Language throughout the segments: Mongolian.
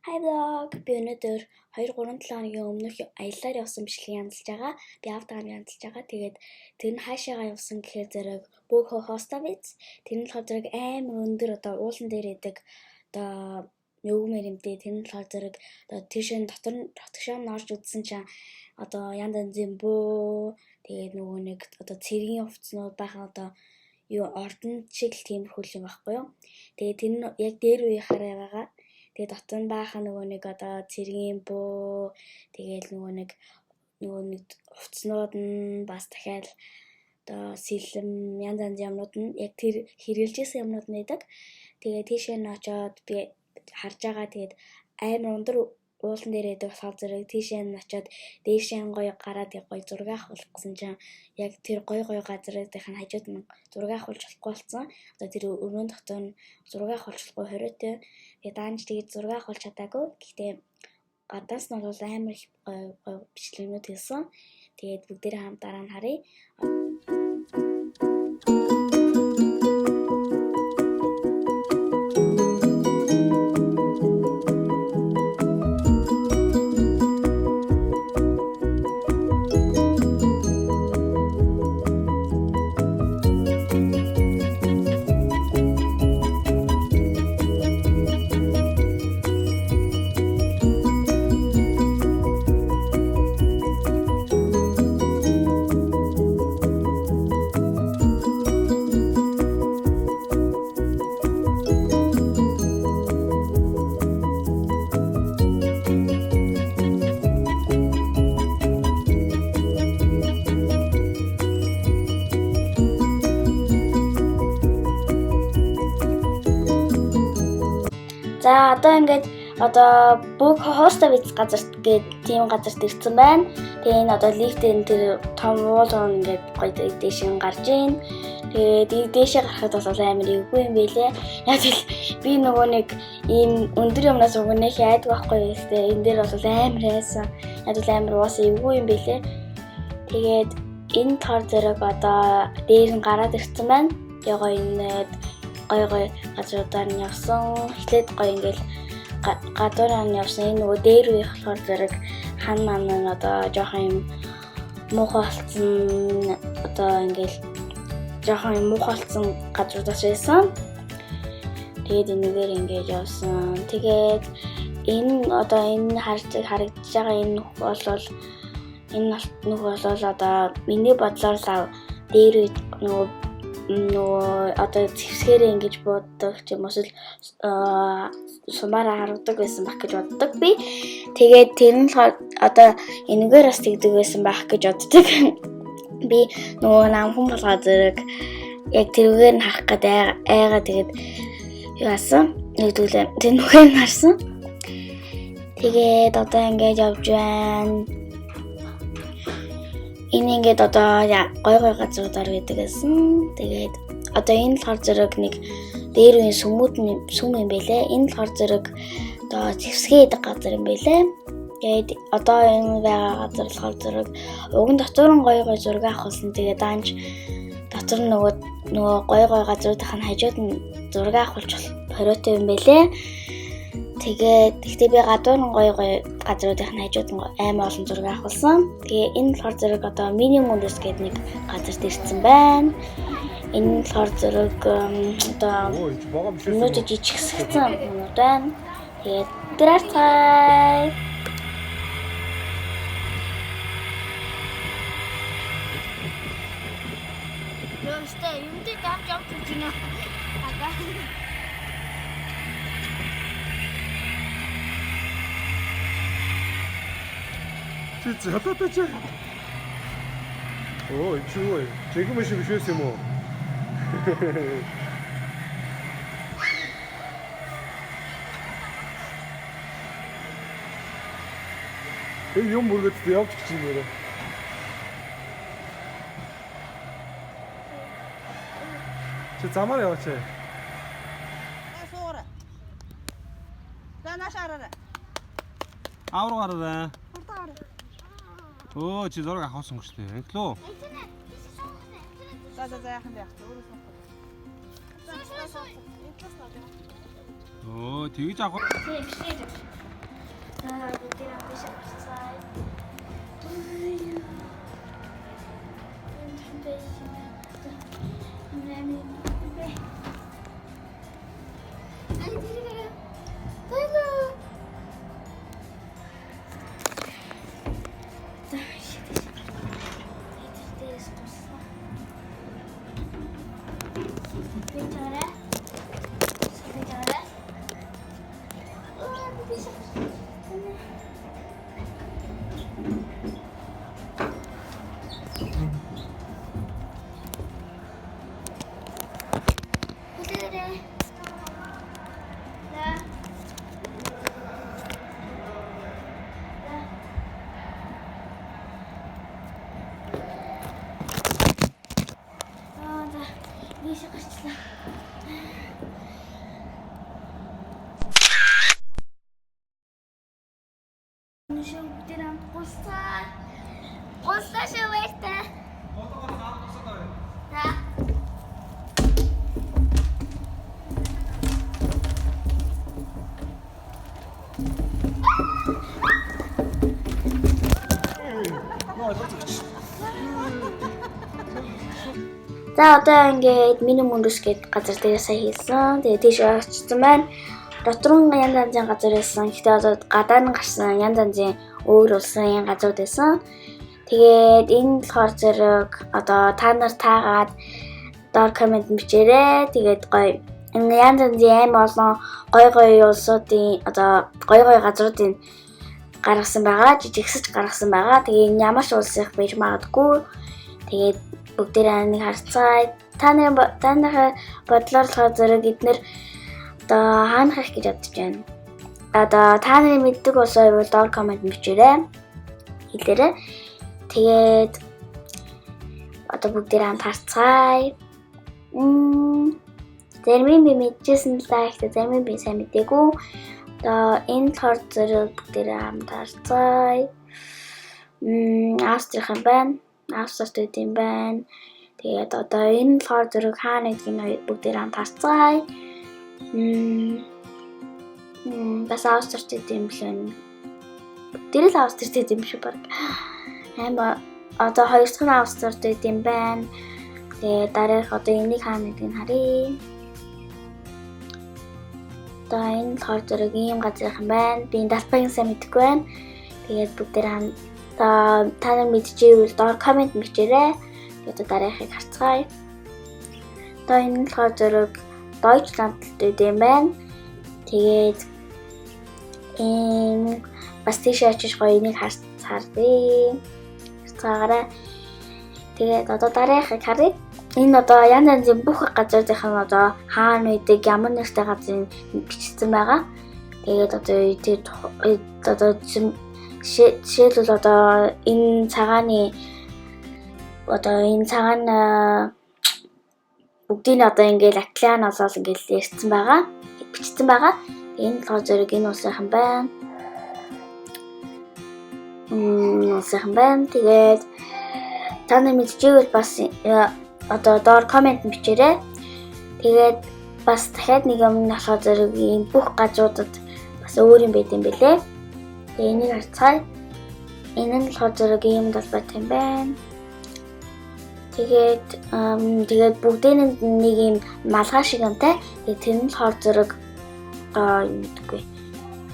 Hi vlog. Би өнөөдөр 2-3 хоногийн өмнөх аяллаар явсан бичлэгийг янзлж байгаа. Би автогаар янзлж байгаа. Тэгээд тэр нь хаашаага явсан гэхээр зэрэг Бөөхө Хостовиц. Тэр нь болохоор зэрэг амар өндөр одоо уулан дээр идэг одоо нөгөөмөр юмтэй. Тэр нь болохоор зэрэг одоо тийшээ дотгошоо орж үзсэн чинь одоо янз янзын бөө тэгээд нөгөө нэг одоо цэргийн хувцснууд байхаа одоо юу ордон шиг л тиймэрхүү юм байхгүй юу. Тэгээд тэр нь яг дээр үе хараа байгаа. Тэгээд дотор нь баахан нөгөө нэг одоо цэргийн бөө тэгээд нөгөө нэг хувцснууд нь бас дахиад одоо сэлэм янз янзын юмнууд нь яг тэр хэрэгжилжсэн юмнууд нэдэг. Тэгээд тийшээ нь очоод би харж байгаа. Тэгээд амар өндөр уулан дээр идэх болохоор зэрэг тийшээ нь очоод дээшээ гоё гараад гоё зураг авах гэсэн чинь яг тэр гоё газруудын хажууд нь зураг авахулж болохгүй болсон. Одоо тэр өрөөнд дотор нь зураг авахулж болохгүй хориотой. Тэгээд даанч тэгээд зураг авахулж чадаагүй. Гэхдээ гадаас нь бол амар их гоё бичлэгнүүд хийсэн. Тэгээд бүгдээрээ хамт дараа нь харъя. За одоо ингээд одоо Бөөхө Хостовиц газар гэдэг тийм газарт ирсэн байна. Тэгээ энэ одоо лифтэн тэр том уулан ингээд гоё дээшээ гарч ийн. Тэгээд дээшээ гарахад бол амар эвгүй юм байлээ. Яг л би нөгөө нэг ийм өндөр юмнаас өгнөх айдаг байхгүй гэхтээ энэ дээр бол амар хайсан. Яг л амар уус эвгүй юм байлээ. Тэгээд энэ тор зэрэг одоо дээр нь гараад ирсэн байна. Тэгээ гоё ингээд гоё газруудаар нь явсан. Эхлээд гоё ингээл гадуураар нь явсан. Энэ нөгөө дээр үеих болохоор зэрэг хан маань одоо жоохон юм муухай болсон. Одоо ингээл жоохон юм муухай болсон газруудаас байсан. Тэгээд энэгээр ингээд явсан. Тэгээд энэ одоо энэ харагдаж байгаа энэ нүх бол одоо миний бодлоор л дээр нөгөө одоо зэвсгээрээ ингэж бууддаг ч юм уу эсвэл сумаараа харагдаг байсан байх гэж боддог би. Тэгээд тэр нь одоо энэгээр бас тэгдэг байсан байх гэж боддог. Би нөгөө намхан болгоо зэрэг яг тэрүүгээр нь харах гэдэг айгаа тэгээд яасан нэгдүүлээ тэр нүхээр нь харсан. Тэгээд одоо ингэж явж байна. Энэ ингээд одоо гоё газруудаар байдаг гэсэн. Тэгээд одоо энэ болохоор зэрэг нэг дээр үеийн сүм юм байлээ. Энэ болохоор зэрэг одоо зэвсгээ идэг газар юм байлээ. Тэгээд одоо энэ байгаа газар болохоор зэрэг уг нь дотор нь гоё зураг авах болсон. Тэгээд даанч дотор нь нөгөө гоё газруудын хажууд нь зураг авахулж хориотой юм байлээ. Тэгээд гэхдээ би гадуур нь гоё газруудын хажууд нь аймаа олон зураг авахулсан. Тэгээ энэ болохоор зэрэг одоо минимумс гэдэг нэг газарт ирсэн байна. Энэ болохоор зэрэг одоо өнөөдөр жижигсгсэн юмуд байна. Тэгээд тэрцай. Ёстой юмдээ давж авч үзнэ. Ага. Зато. Ой, чего? Чего мы еще всему? Юм бүргэд явж гिच юм байна. Чи замаар яваач. Суура. Данаш араа. Авруу гараа. Оо, чи зураг авах юм шүү дээ. Инглөө. За яахан яах вэ? Оо, тэгж авах. бүгдээрээ биш авчихсан. Bisa kerja. Nusuk tiram posta. Posta şöyle. Ha? За одоо ингээд миний мөндөс гээд газар дээр сая хийсэн. Тэгээ тийш очсон байна. Дотор нь янз янзын газар байсан. Гэхдээ одоо гадаа нь гарсан янз янзын өөр улсын газрууд байсан. Тэгээд энэ болохоор зэрэг одоо та нар таагаад доор комент бичээрэй. Тэгээд гоё янз янзын аим олон гоё улсуудын одоо гоё газруудын гаргасан байгаа. Жижигсэж гаргасан байгаа. Тэгээ ямар ч улс их байж магадгүй. Тэгээд бүгдээрээ нэг харцгаая. Та нарын бодлоор болохоор зэрэг эднэр одоо хаана харах гэж бодож байна. Одоо та нарын мэддэг улс байвал доор комент бичээрэй. Хэлээрэй. Тэгээд одоо бүгдээрээ хамт харцгаая. Зарим би мэдчихсэн л да. Гэхдээ зарим би сайн мэдээгүй. Одоо энэ болохоор зэрэг бүгдээрээ хамт харцгаая. Австрийн байна. Австрид юм байна. Тэгээд одоо энэ болохоор зэрэг хаана гэдгийг бүгдээр хамт харцгаая. Бас Австрид юм лээ. Бүгдээр л Австрид юм шиг баг. Аймаа одоо хоёр дахь нь Австрид юм байна. Тэгээд дараах одоо энийг хаана гэдгийг харъя. Одоо энэ болохоор зэрэг ийм газар юм байна. Би энэ далбагийн сайн мэдэхгүй байна. Тэгээд бүгдээр хамт та нар мэдчихвэл доор комент бичээрэй. Тэгээд дараахыг харцгаая. Одоо энэ болохоор зэрэг Deutschland юм байна. Тэгээд энэ бас тийш очиж гоё энийг харъя. Харцгаарай. Тэгээд одоо дараахыг харъя. Энэ одоо янз янзын бүх газруудынх нь одоо хаана үйдэг ямар нэртэй газрын бичсэн байгаа. Тэгээд одоо жишээлбэл одоо энэ цагаан бүгдийг одоо ингээл Атлан олол ингээл ярьсан байгаа. Бичсэн байгаа. Энэ болохоор зэрэг энэ улсынхан байна. Улсынхан байна. Тэгээд та нар мэдчихвэл бас одоо доор комент бичээрэй. Тэгээд бас дахиад нэг юм болохоор зэрэг ийм бүх газруудад бас өөр юм байт юм бэлээ. Энийг харцгаая. Энэ нь болохоор зэрэг ийм талбайтай юм байна. Тэгээд бүгдээ нэг ийм малгай шиг юмтай. Тэгээд тэр нь болохоор зэрэг юм гэдэггүй.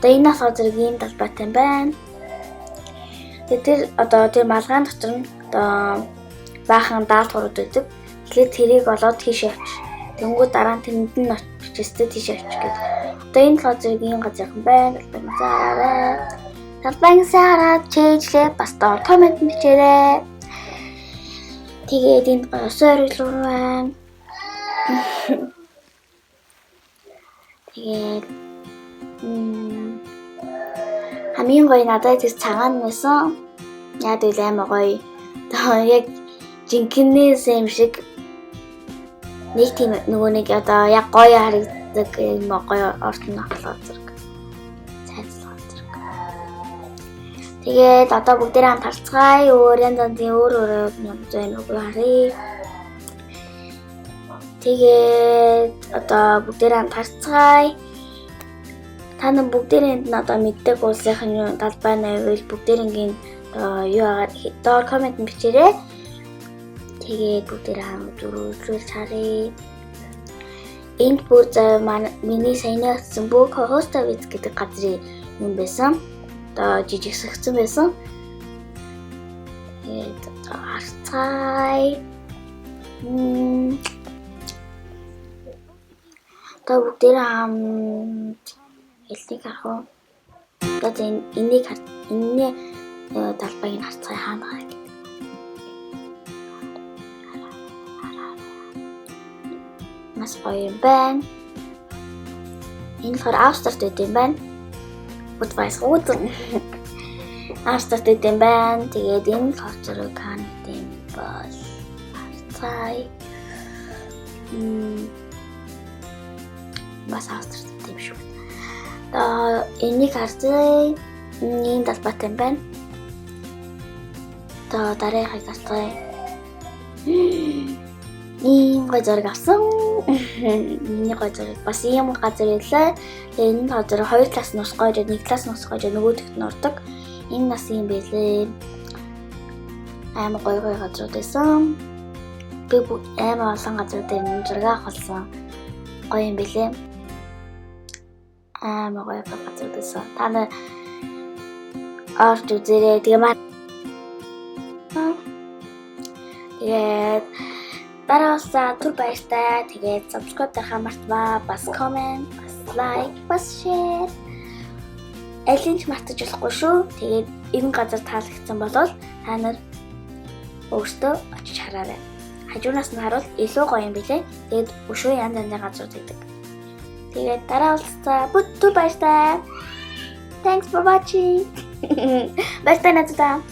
Одоо энэ болохоор зэрэг ийм талбайтай юм байна. Тэгээд тэр малгайн дотор нь одоо баахан даалт хурууд байдаг. Тэгэхээр тэрийг олоод тийш явчих. Тэнгүүд дараа нь тэнд нь бичээстэй тийш явчих гэдэг. Одоо энэ болохоор зэрэг ийм газар юм байна. Талбайг сараад чэйжлээ бас доор комент бичээрэй. Тэгээд энэ осоор илүү байна. Тэгээд хамгийн гоё надад тэр цагаан байсан. Яг л амар гоё. Одоо яг жинхэнээс юм шиг нэг тийм нөгөө нэг одоо яг гоё харагддаг юм гоё ортон ахлаа зэрэг. Цайцлаа зэрэг. Тэгээд одоо бүгдээрээ хамт харцгаая. Өөр янз янзын өөр юм зөөнө үгүй харъя. Тэгээд одоо бүгдээрээ хамт харцгаая. Та Та нар бүгдээрээ одоо мэддэг улсынхын талбай навил бүгдээрийн юу агаад доор комент бичээрэй. Тэгээд бүгдээрээ хамт үзүүлж харъя. Энд бүр миний саяны гэсэн Book Hostaviz гэдэг газрын юм байсан. Одоо жижигсэгцэн байсан. Тэгээд харцгаая. Та бүгдээрээ хамт хэлтийг харах уу? Одоо энэ талбайг харцгаая хаана гэх. Mas гоё юм байна. Энэ болохоор Австрид үт юм байна. Budweisroten. Австрид үт юм байна. Тэгээд энэ culture kan юм бол харцгаая. Бас Австрид үт юм шүү. Энийг харцгаая. Энэ талбайтай юм байна. Дараагыг харцгаая. Ийм гоё зураг авсан. Миний гоё зураг бас ийм газар байлаа. Энэ газар 2 талаас нь ус гойж, 1 талаас нь ус гойж нөгөөдөгт нь ордог. Энэ нас юм байлээ. Амар гоё газрууд байсан. Би амар олон газрууд энэ зураг авсан. Гоё юм байлээ. Амар гоё газрууд байсан. Та нар орж үзээрэй. Тэгээд дараасаа түр баяртай. Тэгээд subscribe дарахаа мартмаа. Бас comment, бас like, бас share. Алинч мартаж болохгүй шүү. Тэгээд энэ газар таалагдсан бол та нар өөртөө очиж хараарай. Хажуунаас нь харуул илүү гоё юм билээ. Тэгээд өшөө янз янзын газар байдаг. Тэгээд дараа уулзцаа. Түр баяртай. Thanks for watching. Баяртай надад.